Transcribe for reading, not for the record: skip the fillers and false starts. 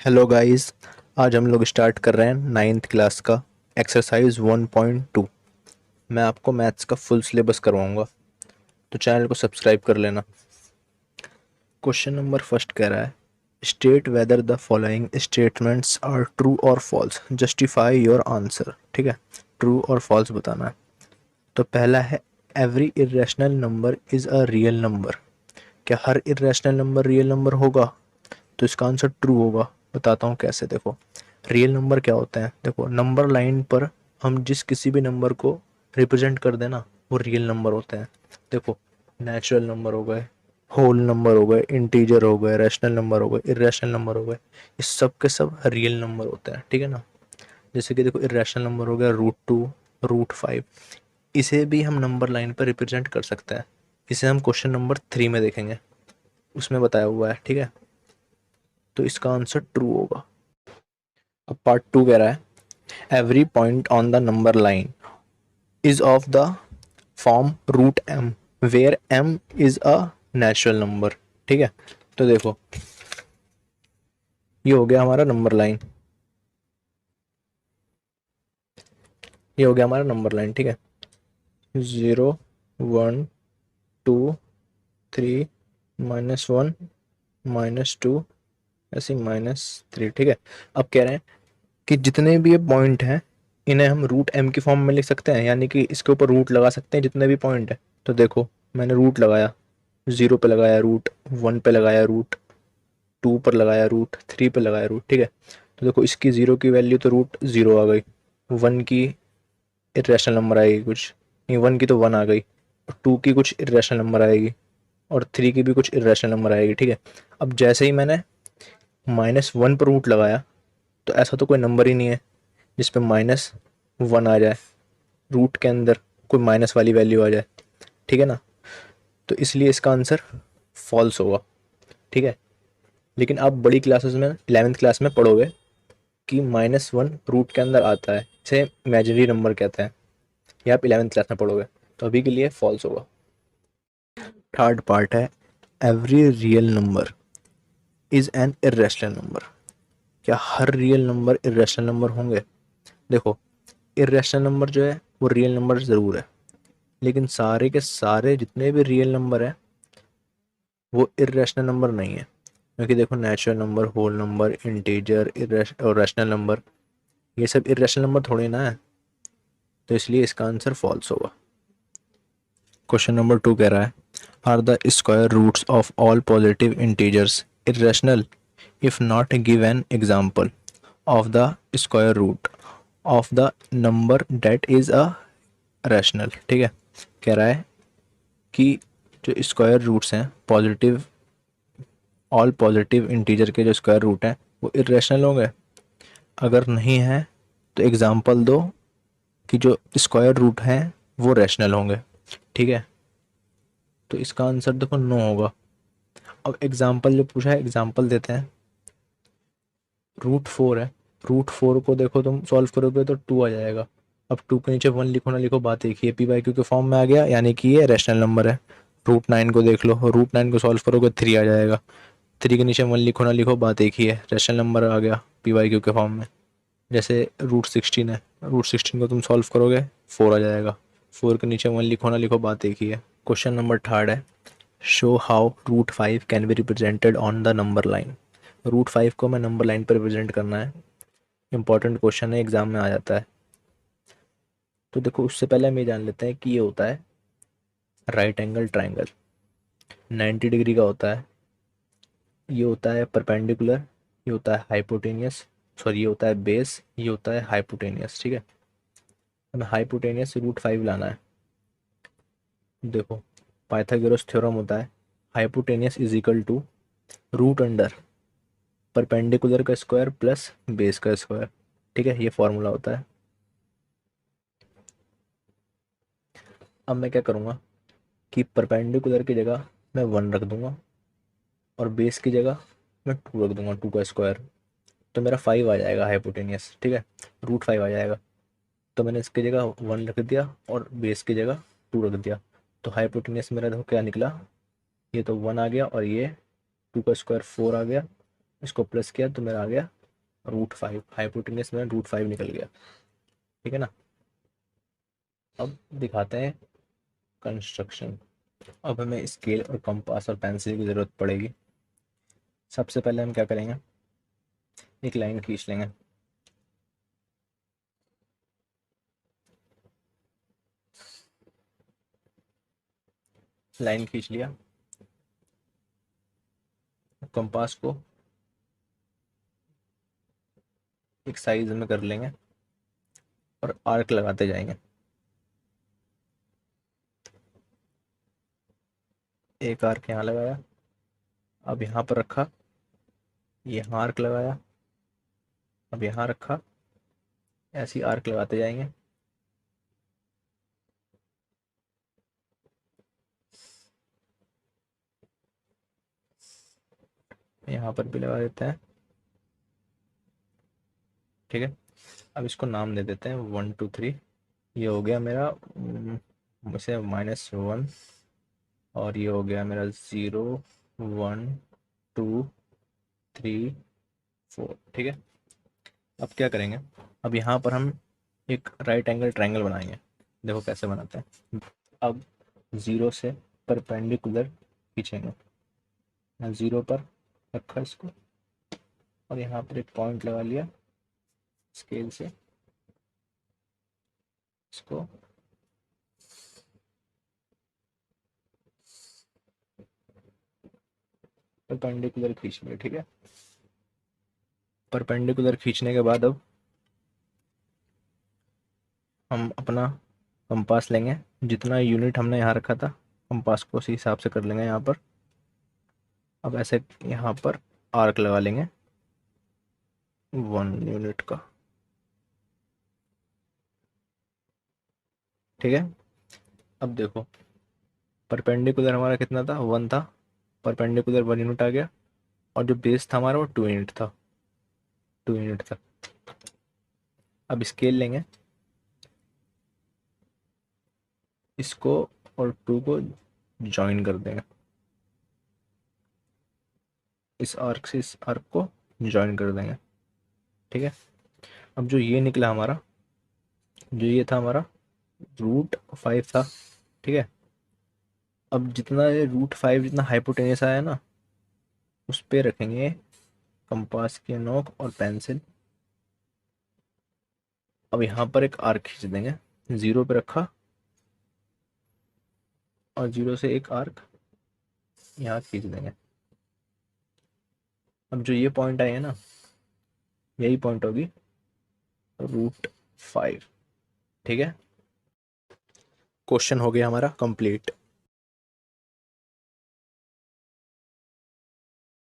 Hello guys. आज हम लोग स्टार्ट कर रहे हैं नाइन्थ क्लास का एक्सरसाइज 1.2। मैं आपको मैथ्स का फुल सिलेबस करवाऊंगा, तो चैनल को सब्सक्राइब कर लेना। क्वेश्चन नंबर फर्स्ट कह रहा है, state whether the following statements are true और फॉल्स, जस्टिफाई योर आंसर। ठीक है, ट्रू और फॉल्स बताना है। तो पहला है, every irrational number is a real number. क्या हर इरेशनल नंबर रियल नंबर होगा? तो इसका आंसर ट्रू होगा। बताता हूँ कैसे। देखो, रियल नंबर क्या होते हैं। देखो, नंबर लाइन पर हम जिस किसी भी नंबर को रिप्रेजेंट कर देना वो रियल नंबर होते हैं। देखो, नेचुरल नंबर हो गए, होल नंबर हो गए, इंटीजर हो गए, रैशनल नंबर हो गए, इरेशनल नंबर हो गए, ये सब के सब रियल नंबर होते हैं। ठीक है ना। जैसे कि देखो, इरेशनल नंबर हो गया √2, √5। इसे भी हम नंबर लाइन पर रिप्रेजेंट कर सकते हैं। इसे हम क्वेश्चन नंबर 3 में देखेंगे, उसमें बताया हुआ है। ठीक है, तो इसका आंसर ट्रू होगा। अब पार्ट 2 कह रहा है, every point on the number line is of the form √m where m is a natural number. ठीक है, तो देखो, ये हो गया हमारा नंबर लाइन, ये हो गया हमारा नंबर लाइन। ठीक है, 0, 1, 2, 3, -1, -2, ऐसे -3। ठीक है, अब कह रहे हैं कि जितने भी ये पॉइंट हैं इन्हें हम √m की फॉर्म में लिख सकते हैं, यानी कि इसके ऊपर रूट लगा सकते हैं जितने भी पॉइंट है। तो देखो, मैंने रूट लगाया, 0 पे लगाया रूट, 1 पे लगाया रूट, 2 पर लगाया रूट, 3 पे लगाया रूट। ठीक है, तो देखो, इसकी 0 की वैल्यू तो √0 आ गई, 1 की इरेशनल नंबर आएगी कुछ, नहीं 1 की तो 1 आ गई, 2 की कुछ इरेशनल नंबर आएगी, और 3 की भी कुछ इरेशनल नंबर आएगी। ठीक है, अब जैसे ही मैंने -1 पर रूट लगाया, तो ऐसा तो कोई नंबर ही नहीं है जिस पे -1 आ जाए, रूट के अंदर कोई माइनस वाली वैल्यू आ जाए। ठीक है ना, तो इसलिए इसका आंसर फॉल्स होगा। ठीक है, लेकिन आप बड़ी क्लासेस में 11th क्लास में पढ़ोगे कि -1 रूट के अंदर आता है, इसे इमेजिनरी नंबर कहते हैं। ये आप 11th क्लास में पढ़ोगे, तो अभी के लिए फॉल्स होगा। थर्ड पार्ट है, every real number is an irrational number. क्या हर रियल नंबर इरेशनल नंबर होंगे? देखो, इरेशनल नंबर जो है वो रियल नंबर ज़रूर है, लेकिन सारे के सारे जितने भी रियल नंबर हैं वो इरेशनल नंबर नहीं है। क्योंकि देखो, natural number, whole number, integer और रैशनल नंबर, ये सब इरेशनल नंबर थोड़ी ना है, तो इसलिए इसका आंसर फॉल्स होगा। क्वेश्चन नंबर 2 कह रहा है, are the square roots of all positive integers irrational if not give an example of the square root of the number that is a rational. ठीक है, कह रहा है कि जो स्क्वायर रूट्स हैं पॉजिटिव, ऑल पॉजिटिव इंटीजर के जो स्क्वायर रूट हैं वो इरेशनल होंगे। अगर नहीं है तो एग्जाम्पल दो कि जो स्क्वायर रूट हैं वो रैशनल होंगे। ठीक है, तो इसका आंसर देखो नो होगा। अब एग्जाम्पल जो पूछा है, एग्जाम्पल देते हैं। √4 है, √4 को देखो तुम सॉल्व करोगे तो 2 आ जाएगा। अब 2 के नीचे 1 लिखो ना लिखो बात एक ही है, p/q के फॉर्म में आ गया, यानी कि ये रैशनल नंबर है। √9 को देख लो, √9 को सॉल्व करोगे 3 आ जाएगा। 3 के नीचे 1 लिखो ना लिखो बात एक ही है, रैशनल नंबर आ गया p/q के फॉर्म में। जैसे √16 है, √16 को तुम सॉल्व करोगे 4 आ जाएगा। 4 के नीचे 1 लिखो ना लिखो बात एक ही है। क्वेश्चन नंबर थर्ड है, show how √5 can be represented on the number line. √5 को मैं नंबर लाइन पर रिप्रेजेंट करना है। इंपॉर्टेंट क्वेश्चन है, एग्जाम में आ जाता है। तो देखो, उससे पहले हम ये जान लेते हैं कि ये होता है राइट एंगल ट्राइंगल, 90 डिग्री का होता है। ये होता है परपेंडिकुलर, ये होता है हाइपोटेनियस, सॉरी ये होता है बेस, ये होता है हाइपोटेनियस। ठीक है, हमें हाइपोटेनियस √5 लाना है। देखो, पाइथागोरस थ्योरम होता है, hypotenuse is equal to root under perpendicular का स्क्वायर प्लस बेस का स्क्वायर। ठीक है, ये फॉर्मूला होता है। अब मैं क्या करूँगा कि परपेंडिकुलर की जगह मैं 1 रख दूंगा, और बेस की जगह मैं 2 रख दूंगा, 2 का स्क्वायर। तो मेरा 5 आ जाएगा हाइपोटेनियस। ठीक है, √5 आ जाएगा। तो मैंने इसकी जगह 1 रख दिया और बेस की जगह 2 रख दिया। तो हाइपोटेनियस मेरा देखो क्या निकला, ये तो 1 आ गया, और ये 2 का स्क्वायर 4 आ गया, इसको प्लस किया तो मेरा आ गया √5, हाइपोटेन्यूस में √5 निकल गया। ठीक है ना। अब दिखाते हैं कंस्ट्रक्शन। अब हमें स्केल और कंपास और पेंसिल की ज़रूरत पड़ेगी। सबसे पहले हम क्या करेंगे, एक लाइन खींच लेंगे। लाइन खींच लिया। कंपास को एक साइज में कर लेंगे और आर्क लगाते जाएंगे। एक आर्क यहाँ लगाया, अब यहाँ पर रखा, यहाँ आर्क लगाया, अब यहाँ रखा, ऐसे ही आर्क लगाते जाएंगे। यहाँ पर भी लगा देते हैं। ठीक है। अब इसको नाम दे देते हैं 1 2 3। ये हो गया मेरा इसे -1, और ये हो गया मेरा 0 1 2 3 4। ठीक है। अब क्या करेंगे, अब यहाँ पर हम एक राइट एंगल ट्रायंगल बनाएंगे। देखो कैसे बनाते हैं। अब 0 से परपेंडिकुलर खींचेंगे। मैं 0 पर रखा इसको और यहाँ पर एक पॉइंट लगा लिया स्केल से, इसको परपेंडिकुलर खींच लिया। ठीक है। परपेंडिकुलर खींचने के बाद अब हम अपना कंपास लेंगे, जितना यूनिट हमने यहाँ रखा था कंपास को उसी हिसाब से कर लेंगे यहाँ पर। अब ऐसे यहाँ पर आर्क लगा लेंगे 1 यूनिट का। ठीक है। अब देखो परपेंडिकुलर हमारा कितना था, 1 था, परपेंडिकुलर 1 यूनिट आ गया, और जो बेस था हमारा वो 2 यूनिट था, 2 यूनिट था। अब स्केल लेंगे, इसको और 2 को ज्वाइन कर देंगे, इस आर्क से इस आर्क को ज्वाइन कर देंगे। ठीक है। अब जो ये निकला हमारा, जो ये था हमारा √5 था। ठीक है। अब जितना ये √5 जितना हाइपोटेन्यूस आया ना, उस पे रखेंगे कंपास की नोक और पेंसिल। अब यहाँ पर एक आर्क खींच देंगे, 0 पे रखा और 0 से एक आर्क यहाँ खींच देंगे। अब जो ये पॉइंट आए हैं ना, यही पॉइंट होगी √5। ठीक है। क्वेश्चन हो गया हमारा कंप्लीट।